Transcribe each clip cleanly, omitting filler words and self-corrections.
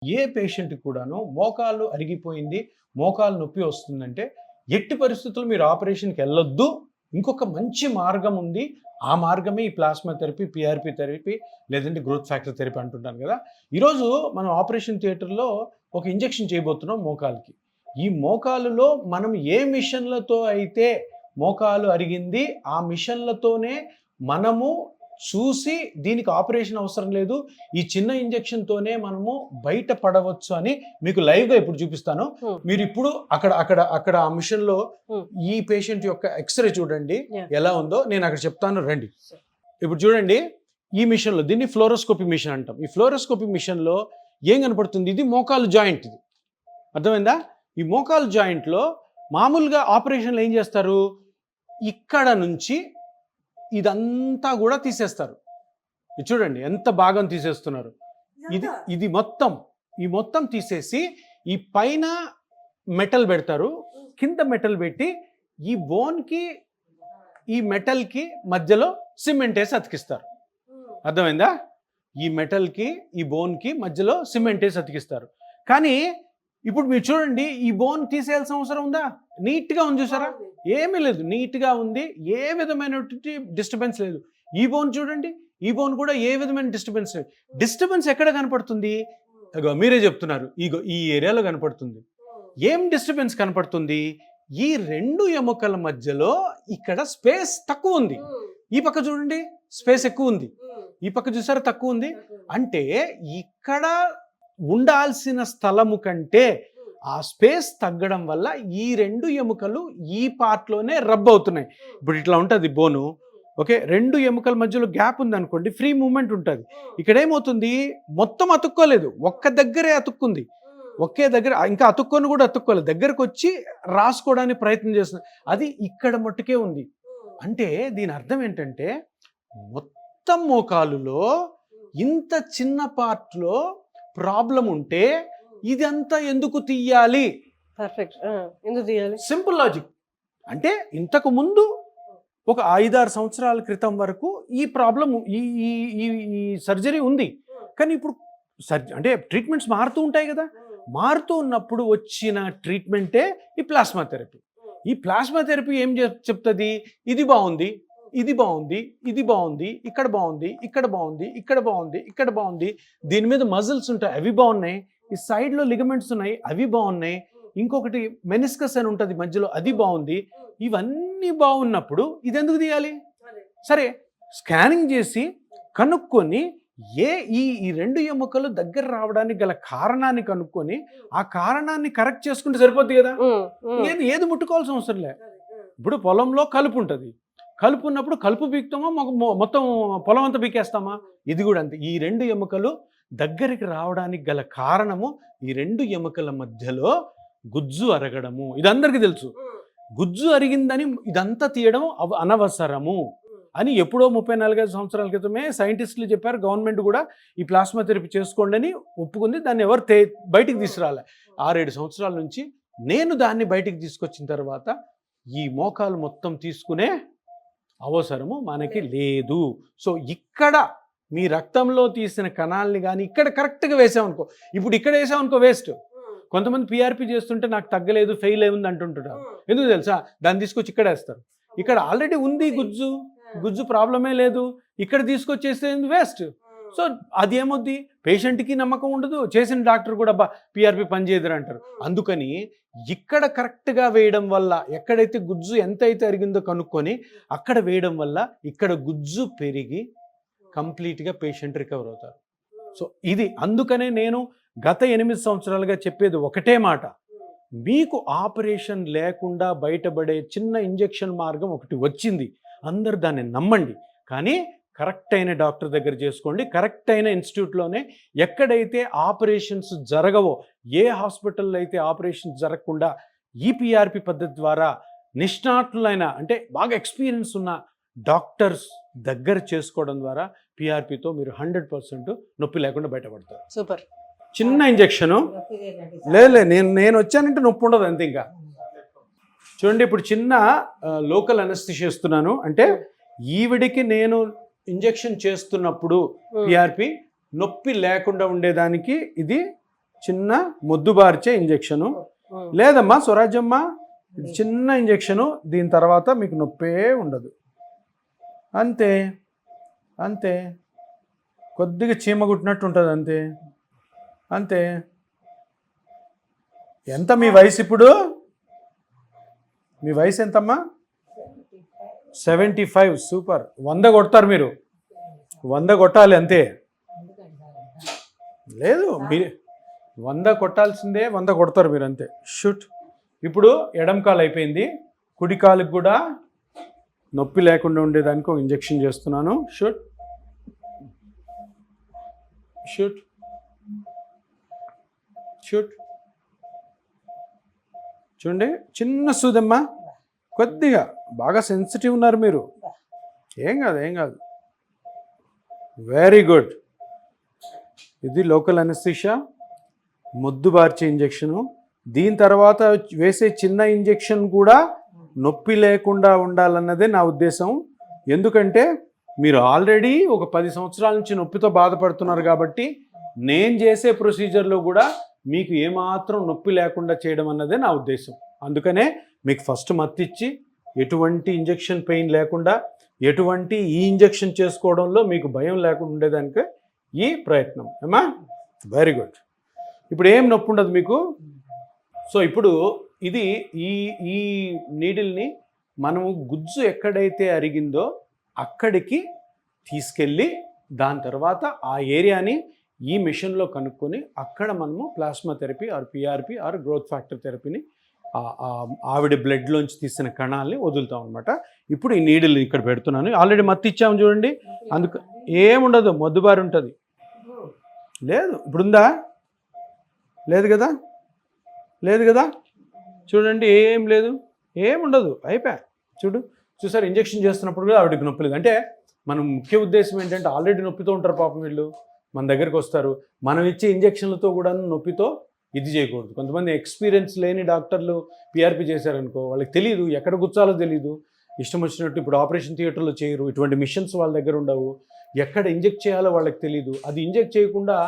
ఏ patient కూడాను మోకాలు అరిగిపోయింది, మోకాలు నొప్పి వస్తుందంటే ఎట్టి పరిస్థితుల్లో మీరు ఆపరేషన్కి వెళ్ళొద్దు. ఇంకొక మంచి మార్గం ఉంది. ఆ మార్గమే ఈ ప్లాస్మా థెరపీ, పిఆర్పి థెరపీ లేదంటే గ్రోత్ ఫ్యాక్టర్ థెరపీ అంటుంటాను కదా. ఈరోజు మనం ఆపరేషన్ థియేటర్లో ఒక ఇంజెక్షన్ చేయబోతున్నాం మోకాలుకి. ఈ మోకాలులో మనం ఏ మిషన్లతో అయితే మోకాలు అరిగింది ఆ మిషన్లతోనే మనము చూసి దీనికి ఆపరేషన్ అవసరం లేదు, ఈ చిన్న ఇంజెక్షన్తోనే మనము బయట పడవచ్చు అని మీకు లైవ్గా ఇప్పుడు చూపిస్తాను. మీరు ఇప్పుడు అక్కడ ఆ మిషన్లో ఈ పేషెంట్ యొక్క ఎక్స్రే చూడండి ఎలా ఉందో. నేను అక్కడ చెప్తాను రండి. ఇప్పుడు చూడండి ఈ మిషన్లో, దీన్ని ఫ్లోరోస్కోపీ మిషన్ అంటాం. ఈ ఫ్లోరోస్కోపీ మిషన్లో ఏం కనపడుతుంది? ఇది మోకాలు జాయింట్. ఇది అర్థమైందా? ఈ మోకాలు జాయింట్లో మామూలుగా ఆపరేషన్లు ఏం చేస్తారు? ఇక్కడ నుంచి ఇదంతా కూడా తీసేస్తారు. ఇది చూడండి ఎంత భాగం తీసేస్తున్నారు. ఇది మొత్తం తీసేసి ఈ పైన మెటల్ పెడతారు, కింద మెటల్ పెట్టి ఈ బోన్కి ఈ మెటల్కి మధ్యలో సిమెంట్ వేసి అతికిస్తారు. అర్థమైందా? ఈ మెటల్కి ఈ బోన్కి మధ్యలో సిమెంట్ వేసి అతికిస్తారు. కానీ ఇప్పుడు మీరు చూడండి, ఈ బోన్ తీసేయాల్సిన అవసరం ఉందా? నీట్గా ఉంది, చూసారా? ఏమీ లేదు, నీట్గా ఉంది, ఏ విధమైనటువంటి డిస్టర్బెన్స్ లేదు. ఈ బోన్ చూడండి, ఈ బోన్ కూడా ఏ విధమైన డిస్టర్బెన్స్ లేదు. డిస్టర్బెన్స్ ఎక్కడ కనపడుతుంది? మీరే చెప్తున్నారు, ఈ ఏరియాలో కనపడుతుంది. ఏం డిస్టర్బెన్స్ కనపడుతుంది? ఈ రెండు ఎముకల మధ్యలో ఇక్కడ స్పేస్ తక్కువ ఉంది. ఈ పక్క చూడండి స్పేస్ ఎక్కువ ఉంది, ఈ పక్క చూసారా తక్కువ ఉంది. అంటే ఇక్కడ ఉండాల్సిన స్థలము కంటే ఆ స్పేస్ తగ్గడం వల్ల ఈ రెండు ఎముకలు ఈ పార్ట్లోనే రబ్ అవుతున్నాయి. ఇప్పుడు ఇట్లా ఉంటుంది బోను, ఓకే, రెండు ఎముకల మధ్యలో గ్యాప్ ఉంది అనుకోండి, ఫ్రీ మూమెంట్ ఉంటుంది. ఇక్కడ ఏమవుతుంది? మొత్తం అతుక్కోలేదు, ఒక్క దగ్గరే అతుక్కుంది. ఒకే దగ్గర, ఇంకా అతుక్కొని కూడా అతుక్కోలేదు, దగ్గరకు వచ్చి రాసుకోవడానికి ప్రయత్నం చేస్తుంది. అది ఇక్కడ మట్టుకే ఉంది. అంటే దీని అర్థం ఏంటంటే మొత్తం మోకాలులో ఇంత చిన్న పార్ట్లో ప్రాబ్లం ఉంటే ఇదంతా ఎందుకు తీయాలి? పర్ఫెక్ట్, ఎందుకు తీయాలి? Simple logic. అంటే ఇంతకు ముందు ఒక 5-6 సంవత్సరాల క్రితం వరకు ఈ ప్రాబ్లం, ఈ సర్జరీ ఉంది. కానీ ఇప్పుడు అంటే ట్రీట్మెంట్స్ మారుతూ ఉంటాయి కదా. మారుతూ ఉన్నప్పుడు వచ్చిన ట్రీట్మెంటే ఈ ప్లాస్మా థెరపీ. ఈ ప్లాస్మా థెరపీ ఏం చెప్తుంది? ఇది బాగుంది, ఇది బాగుంది, ఇది బాగుంది, ఇక్కడ బాగుంది, ఇక్కడ బాగుంది, ఇక్కడ బాగుంది, ఇక్కడ బాగుంది. దీని మీద మజిల్స్ ఉంటాయి, అవి బాగున్నాయి. ఈ సైడ్లో లిగమెంట్స్ ఉన్నాయి, అవి బాగున్నాయి. ఇంకొకటి మెనిస్కస్ అని ఉంటుంది మధ్యలో, అది బాగుంది. ఇవన్నీ బాగున్నప్పుడు ఇది ఎందుకు తీయాలి? సరే, స్కానింగ్ చేసి కనుక్కొని ఈ రెండు ఎముకలు దగ్గర రావడానికి గల కారణాన్ని కనుక్కొని ఆ కారణాన్ని కరెక్ట్ చేసుకుంటే సరిపోద్ది కదా. ఏది ముట్టుకోవాల్సిన అవసరం లే. ఇప్పుడు పొలంలో కలుపు ఉంటుంది, కలుపు ఉన్నప్పుడు కలుపు పీకుతామా, మొత్తం పొలం అంతా పీకేస్తామా? ఇది కూడా అంతే. ఈ రెండు ఎముకలు దగ్గరికి రావడానికి గల కారణము ఈ రెండు ఎముకల మధ్యలో గుజ్జు అరగడము. ఇది అందరికీ తెలుసు. గుజ్జు అరిగిందని ఇదంతా తీయడం అనవసరము అని ఎప్పుడో 34-35 సంవత్సరాల క్రితమే సైంటిస్టులు చెప్పారు. గవర్నమెంట్ కూడా ఈ ప్లాస్మా థెరపీ చేసుకోండి అని ఒప్పుకుంది. దాన్ని ఎవరు బయటికి తీసుకురాలే. 6-7 సంవత్సరాల నుంచి నేను దాన్ని బయటికి తీసుకొచ్చిన తర్వాత ఈ మోకాలు మొత్తం తీసుకునే అవసరము మనకి లేదు. సో ఇక్కడ మీ రక్తంలో తీసిన కణాలని కానీ ఇక్కడ కరెక్ట్గా వేసామనుకో, ఇప్పుడు ఇక్కడ వేసామనుకో వేస్ట్. కొంతమంది పిఆర్పి చేస్తుంటే నాకు తగ్గలేదు, ఫెయిల్ అయింది అంటుంటారు. ఎందుకు తెలుసా? దాన్ని తీసుకొచ్చి ఇక్కడ వేస్తారు. ఇక్కడ ఆల్రెడీ ఉంది గుజ్జు ప్రాబ్లమే లేదు, ఇక్కడ తీసుకొచ్చేస్తే వేస్ట్. సో అది ఏమొద్ది, పేషెంట్కి నమ్మకం ఉండదు, చేసిన డాక్టర్ కూడా పిఆర్పి పనిచేయదురు అంటారు. అందుకని ఇక్కడ కరెక్ట్గా వేయడం వల్ల, ఎక్కడైతే గుజ్జు ఎంత అయితే అరిగిందో కనుక్కొని అక్కడ వేయడం వల్ల ఇక్కడ గుజ్జు పెరిగి కంప్లీట్గా పేషెంట్ రికవర్ అవుతారు. సో ఇది అందుకనే నేను గత 8 సంవత్సరాలుగా చెప్పేది ఒకటే మాట, మీకు ఆపరేషన్ లేకుండా బయటపడే చిన్న ఇంజెక్షన్ మార్గం ఒకటి వచ్చింది. అందరు దాన్ని నమ్మండి, కానీ కరెక్ట్ అయిన డాక్టర్ దగ్గర చేసుకోండి. కరెక్ట్ అయిన ఇన్స్టిట్యూట్లోనే, ఎక్కడైతే ఆపరేషన్స్ జరగవో, ఏ హాస్పిటల్లో అయితే ఆపరేషన్స్ జరగకుండా ఈ పిఆర్పి పద్ధతి ద్వారా నిష్ణాతులైన, అంటే బాగా ఎక్స్పీరియన్స్ ఉన్న డాక్టర్స్ దగ్గర చేసుకోవడం ద్వారా పిఆర్పితో మీరు 100% నొప్పి లేకుండా బయటపడతారు. సూపర్. చిన్న ఇంజెక్షను లేదు, నేను వచ్చానంటే నొప్పి ఉండదు అంతే. ఇంకా చూడండి, ఇప్పుడు చిన్న లోకల్ అనస్థిషియా ఇస్తున్నాను. అంటే ఈవిడికి నేను ఇంజెక్షన్ చేస్తున్నప్పుడు పిఆర్పి నొప్పి లేకుండా ఉండేదానికి ఇది చిన్న మొద్దుబార్చే ఇంజెక్షను. లేదమ్మా స్వరాజ్యమ్మ, ఇది చిన్న ఇంజెక్షను, దీని తర్వాత మీకు నొప్పే ఉండదు. అంతే అంతే, కొద్దిగా చీమ కుట్టినట్టు ఉంటుంది అంతే అంతే. ఎంత మీ వయసు ఇప్పుడు? మీ వయసు ఎంతమ్మా? 75. సూపర్. 100 కొడతారు మీరు, 100 కొట్టాలి అంతే. లేదు మీరు 100 కొట్టాల్సిందే, 100 కొడతారు మీరు అంతే. షూట్. ఇప్పుడు ఎడం కాలు అయిపోయింది, కుడి కాలుకి కూడా నొప్పి లేకుండా ఉండేదానికి ఒక ఇంజెక్షన్ చేస్తున్నాను. Shoot shoot shoot. చూడండి, చిన్న సూదమ్మా, కొద్దిగా బాగా సెన్సిటివ్ ఉన్నారు మీరు. ఏం కాదు ఏం కాదు. Very good. ఇది లోకల్ అనెస్థీషియా, మొద్దుబార్చే ఇంజెక్షను. దీని తర్వాత వేసే చిన్న ఇంజెక్షన్ కూడా నొప్పి లేకుండా ఉండాలన్నదే నా ఉద్దేశం. ఎందుకంటే మీరు ఆల్రెడీ ఒక 10 సంవత్సరాల నుంచి నొప్పితో బాధపడుతున్నారు కాబట్టి నేను చేసే ప్రొసీజర్లో కూడా మీకు ఏమాత్రం నొప్పి లేకుండా చేయడం అన్నదే నా ఉద్దేశం. అందుకనే మీకు ఫస్ట్ మత్తిచ్చి ఎటువంటి ఇంజెక్షన్ పెయిన్ లేకుండా, ఎటువంటి ఈ ఇంజెక్షన్ చేసుకోవడంలో మీకు భయం లేకుండా ఉండేదానికి ఈ ప్రయత్నం. ఏమా? Very good. ఇప్పుడు ఏం నొప్పి ఉండదు మీకు. సో ఇప్పుడు ఇది ఈ ఈ నీడిల్ని మనము గుజ్జు ఎక్కడైతే అరిగిందో అక్కడికి తీసుకెళ్ళి దాని తర్వాత ఆ ఏరియాని ఈ మిషన్లో కనుక్కొని అక్కడ మనము plasma therapy or PRP or growth factor థెరపీని ఆవిడ బ్లడ్లోంచి తీసిన కణాలని వదులుతాం అనమాట. ఇప్పుడు ఈ నీడిల్ ఇక్కడ పెడుతున్నాను. ఆల్రెడీ మత్తు ఇచ్చాము చూడండి, అందుకు ఏముండదు, మొద్దుబారి ఉంటుంది. లేదు ఇప్పుడుందా? లేదు కదా, లేదు కదా. చూడండి, ఏం లేదు, ఏముండదు, అయిపోయా. చూసారు, ఇంజెక్షన్ చేస్తున్నప్పుడు కూడా ఆవిడకి నొప్పి లేదు. అంటే మనం ముఖ్య ఉద్దేశం ఏంటంటే ఆల్రెడీ నొప్పితో ఉంటారు పాపం వీళ్ళు, మన దగ్గరికి వస్తారు. మనం ఇచ్చే ఇంజెక్షన్లతో కూడా నొప్పితో ఇది చేయకూడదు. కొంతమంది ఎక్స్పీరియన్స్ లేని డాక్టర్లు పిఆర్పి చేశారనుకో, వాళ్ళకి తెలియదు, ఎక్కడ గుచ్చాలో తెలియదు, ఇష్టం వచ్చినట్టు. ఇప్పుడు ఆపరేషన్ థియేటర్లో చేయరు, ఇటువంటి మిషన్స్ వాళ్ళ దగ్గర ఉండవు, ఎక్కడ ఇంజెక్ట్ చేయాలో వాళ్ళకి తెలియదు. అది ఇంజెక్ట్ చేయకుండా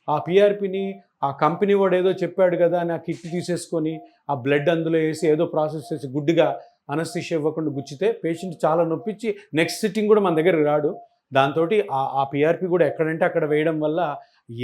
ఆ పిఆర్పిని ఆ కంపెనీ వాడు ఏదో చెప్పాడు కదా అని ఆ కిట్ తీసేసుకొని ఆ బ్లడ్ అందులో వేసి ఏదో ప్రాసెస్ చేసి గుడ్డిగా అనస్థీషియా ఇవ్వకుండా గుచ్చితే పేషెంట్ చాలా నొప్పించి నెక్స్ట్ సిట్టింగ్ కూడా మన దగ్గరికి రాడు. దాంతో ఆ పిఆర్పి కూడా ఎక్కడంటే అక్కడ వేయడం వల్ల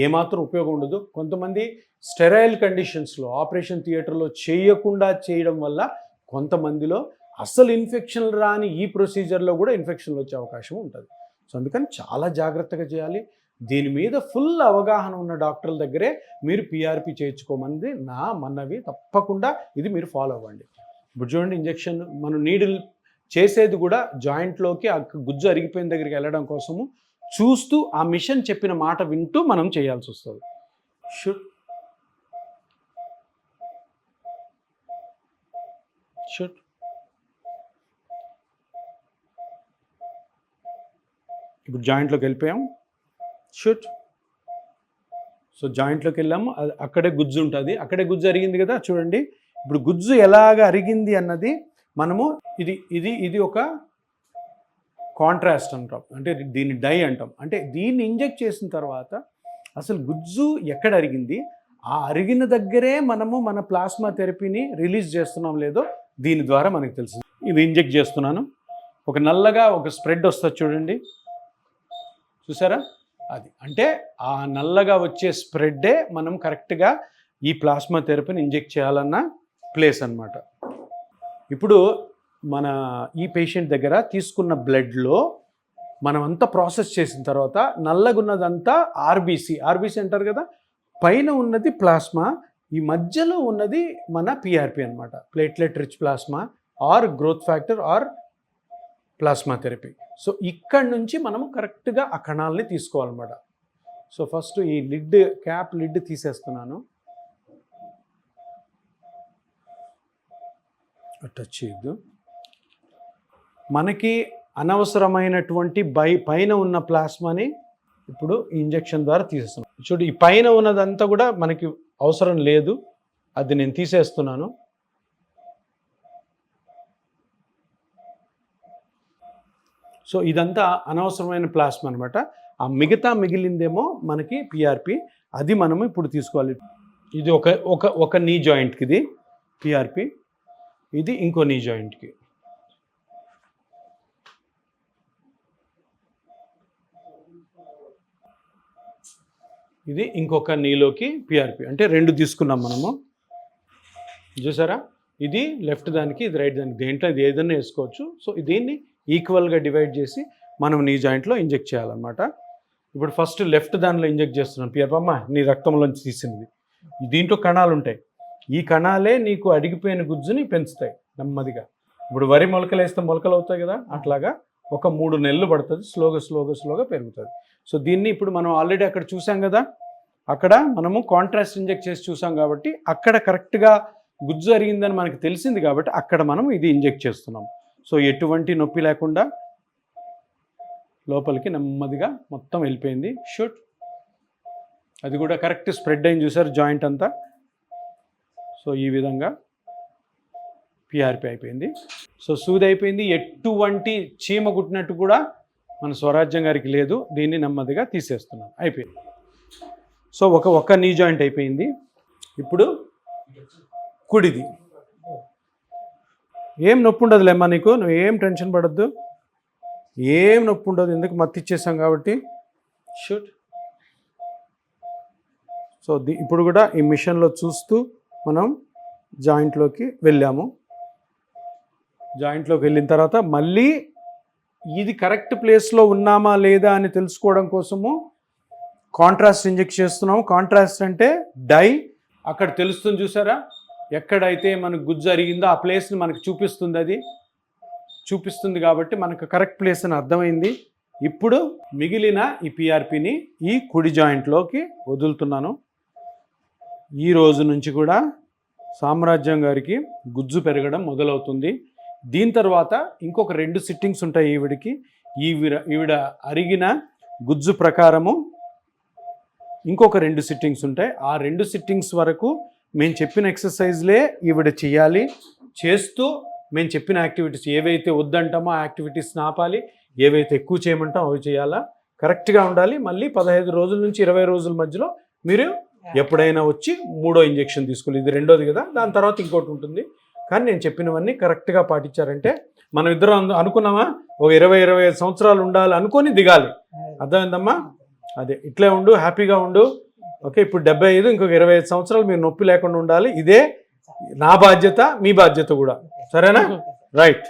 ఏమాత్రం ఉపయోగం ఉండదు. కొంతమంది స్టెరైల్ కండిషన్స్లో ఆపరేషన్ థియేటర్లో చేయకుండా చేయడం వల్ల కొంతమందిలో అసలు ఇన్ఫెక్షన్ రాని ఈ ప్రొసీజర్లో కూడా ఇన్ఫెక్షన్లు వచ్చే అవకాశం ఉంటుంది. సో అందుకని చాలా జాగ్రత్తగా చేయాలి. దీని మీద ఫుల్ అవగాహన ఉన్న డాక్టర్ల దగ్గరే మీరు పిఆర్పి చేయించుకోమని నా మనవి. తప్పకుండా ఇది మీరు ఫాలో అవ్వండి. ఇప్పుడు చూడండి, ఇంజెక్షన్ మనం నీడిల్ చేసేది కూడా జాయింట్లోకి ఆ గుజ్జు అరిగిపోయిన దగ్గరికి వెళ్ళడం కోసము చూస్తూ ఆ మిషన్ చెప్పిన మాట వింటూ మనం చేయాల్సి వస్తుంది. షుట్ షుట్ ఇప్పుడు జాయింట్లోకి వెళ్ళిపోయాం. షుట్. సో జాయింట్లోకి వెళ్ళాము, అక్కడే గుజ్జు ఉంటుంది, అక్కడే గుజ్జు అరిగింది కదా. చూడండి, ఇప్పుడు గుజ్జు ఎలాగ అరిగింది అన్నది మనము ఇది ఒక కాంట్రాస్ట్ అంటాం, అంటే దీన్ని డై అంటాం. అంటే దీన్ని ఇంజెక్ట్ చేసిన తర్వాత అసలు గుజ్జు ఎక్కడ అరిగింది, ఆ అరిగిన దగ్గరే మనము మన ప్లాస్మా థెరపీని రిలీజ్ చేస్తున్నాం లేదో దీని ద్వారా మనకు తెలుసు. ఇది ఇంజెక్ట్ చేస్తున్నాను. ఒక నల్లగా ఒక స్ప్రెడ్ వస్తుంది చూడండి, చూసారా? అది అంటే ఆ నల్లగా వచ్చే స్ప్రెడ్డే మనం కరెక్ట్గా ఈ ప్లాస్మా థెరపీని ఇంజెక్ట్ చేయాలన్న ప్లేస్ అన్నమాట. ఇప్పుడు మన ఈ పేషెంట్ దగ్గర తీసుకున్న బ్లడ్లో మనం అంతా ప్రాసెస్ చేసిన తర్వాత నల్లగున్నదంతా ఆర్బీసీ అంటారు కదా, పైన ఉన్నది ప్లాస్మా, ఈ మధ్యలో ఉన్నది మన పిఆర్పి అన్నమాట, platelet rich plasma are growth factor are plasma therapy. So ఇక్కడ నుంచి మనము కరెక్ట్గా ఆ కణాలని తీసుకోవాలన్నమాట. సో ఫస్ట్ ఈ క్యాప్ లిడ్ తీసేస్తున్నాను. టచ్ చేయొద్దు. మనకి అనవసరమైనటువంటి పైన ఉన్న ప్లాస్మాని ఇప్పుడు ఇంజెక్షన్ ద్వారా తీసేస్తున్నాను. చూడు, ఈ పైన ఉన్నదంతా కూడా మనకి అవసరం లేదు, అది నేను తీసేస్తున్నాను. సో ఇదంతా అనవసరమైన ప్లాస్మా అనమాట. ఆ మిగతా మిగిలిందేమో మనకి పిఆర్పి, అది మనము ఇప్పుడు తీసుకోవాలి. ఇది ఒక నీ జాయింట్కి ఇది పిఆర్పి, ఇది ఇంకో నీ జాయింట్కి. ఇది ఇంకొక నీలోకి పిఆర్పి, అంటే 2 తీసుకున్నాం మనము. చూసారా, ఇది లెఫ్ట్ దానికి, ఇది రైట్ దానికి, దేంట్లో ఇది ఏదైనా వేసుకోవచ్చు. సో దీన్ని ఈక్వల్గా డివైడ్ చేసి మనం నీ జాయింట్లో ఇంజెక్ట్ చేయాలన్నమాట. ఇప్పుడు ఫస్ట్ లెఫ్ట్ దానిలో ఇంజెక్ట్ చేస్తున్నాం. పిఆర్పి అమ్మ నీ రక్తంలోంచి తీసినది. దీంట్లో కణాలు ఉంటాయి. ఈ కణాలే నీకు అడిగిపోయిన గుజ్జుని పెంచుతాయి నెమ్మదిగా. ఇప్పుడు వరి మొలకలు వేస్తే మొలకలు అవుతాయి కదా, అట్లాగా ఒక 3 నెలలు పడుతుంది, స్లోగా పెరుగుతుంది. సో దీన్ని ఇప్పుడు మనం ఆల్రెడీ అక్కడ చూసాం కదా, అక్కడ మనము కాంట్రాస్ట్ ఇంజెక్ట్ చేసి చూసాం కాబట్టి అక్కడ కరెక్ట్గా గుజ్జు అరిగిందని మనకి తెలిసింది కాబట్టి అక్కడ మనం ఇది ఇంజెక్ట్ చేస్తున్నాం. సో ఎటువంటి నొప్పి లేకుండా లోపలికి నెమ్మదిగా మొత్తం వెళ్ళిపోయింది. షూట్, అది కూడా కరెక్ట్ స్ప్రెడ్ అయింది చూసారు జాయింట్ అంతా. సో ఈ విధంగా పిఆర్పి అయిపోయింది. సో సూది అయిపోయింది. ఎటువంటి చీమ కుట్టినట్టు కూడా మన స్వరాజ్యం గారికి లేదు. దీన్ని నెమ్మదిగా తీసేస్తున్నాం, అయిపోయింది. సో ఒక నీ జాయింట్ అయిపోయింది. ఇప్పుడు కుడిది. ఏం నొప్పి ఉండదులేమ్మా నీకు, నువ్వు ఏం టెన్షన్ పడద్దు, ఏం నొప్పి ఉండదు, ఎందుకు మత్తి ఇచ్చేసాం కాబట్టి. షూట్. సో ఇప్పుడు కూడా ఈ మిషన్లో చూస్తూ మనం జాయింట్లోకి వెళ్ళాము. జాయింట్లోకి వెళ్ళిన తర్వాత మళ్ళీ ఇది కరెక్ట్ ప్లేస్లో ఉన్నామా లేదా అని తెలుసుకోవడం కోసము కాంట్రాస్ట్ ఇంజెక్ట్ చేస్తున్నాము. కాంట్రాస్ట్ అంటే డై, అక్కడ తెలుస్తుంది చూసారా, ఎక్కడైతే మనకు గుజ్జు అరిగిందో ఆ ప్లేస్ని మనకు చూపిస్తుంది. అది చూపిస్తుంది కాబట్టి మనకు కరెక్ట్ ప్లేస్ అని అర్థమైంది. ఇప్పుడు మిగిలిన ఈ పిఆర్పిని ఈ కుడి జాయింట్లోకి వదులుతున్నాను. ఈ రోజు నుంచి కూడా సామ్రాజ్యం గారికి గుజ్జు పెరగడం మొదలవుతుంది. దీని తర్వాత ఇంకొక 2 సిట్టింగ్స్ ఉంటాయి ఈవిడికి. ఈవిడ అరిగిన గుజ్జు ప్రకారము ఇంకొక 2 సిట్టింగ్స్ ఉంటాయి. ఆ 2 సిట్టింగ్స్ వరకు మేము చెప్పిన ఎక్సర్సైజ్లే ఈవిడ చేయాలి. చేస్తూ మేము చెప్పిన యాక్టివిటీస్ ఏవైతే వద్దంటామో ఆ యాక్టివిటీస్ని ఆపాలి, ఏవైతే ఎక్కువ చేయమంటామో అవి చేయాలా, కరెక్ట్గా ఉండాలి. మళ్ళీ 15 రోజుల నుంచి 20 రోజుల మధ్యలో మీరు ఎప్పుడైనా వచ్చి 3వ ఇంజెక్షన్ తీసుకోవాలి. ఇది 2వది కదా, దాని తర్వాత ఇంకోటి ఉంటుంది. కానీ నేను చెప్పినవన్నీ కరెక్ట్గా పాటించారంటే మనం ఇద్దరం అనుకున్నామా ఒక 20-25 సంవత్సరాలు ఉండాలి అనుకొని దిగాలి. అర్థమైందమ్మా? అదే ఇట్లే ఉండు, హ్యాపీగా ఉండు. ఓకే, ఇప్పుడు 75, ఇంకొక 25 సంవత్సరాలు మీరు నొప్పి లేకుండా ఉండాలి. ఇదే నా బాధ్యత, మీ బాధ్యత కూడా. సరేనా? రైట్.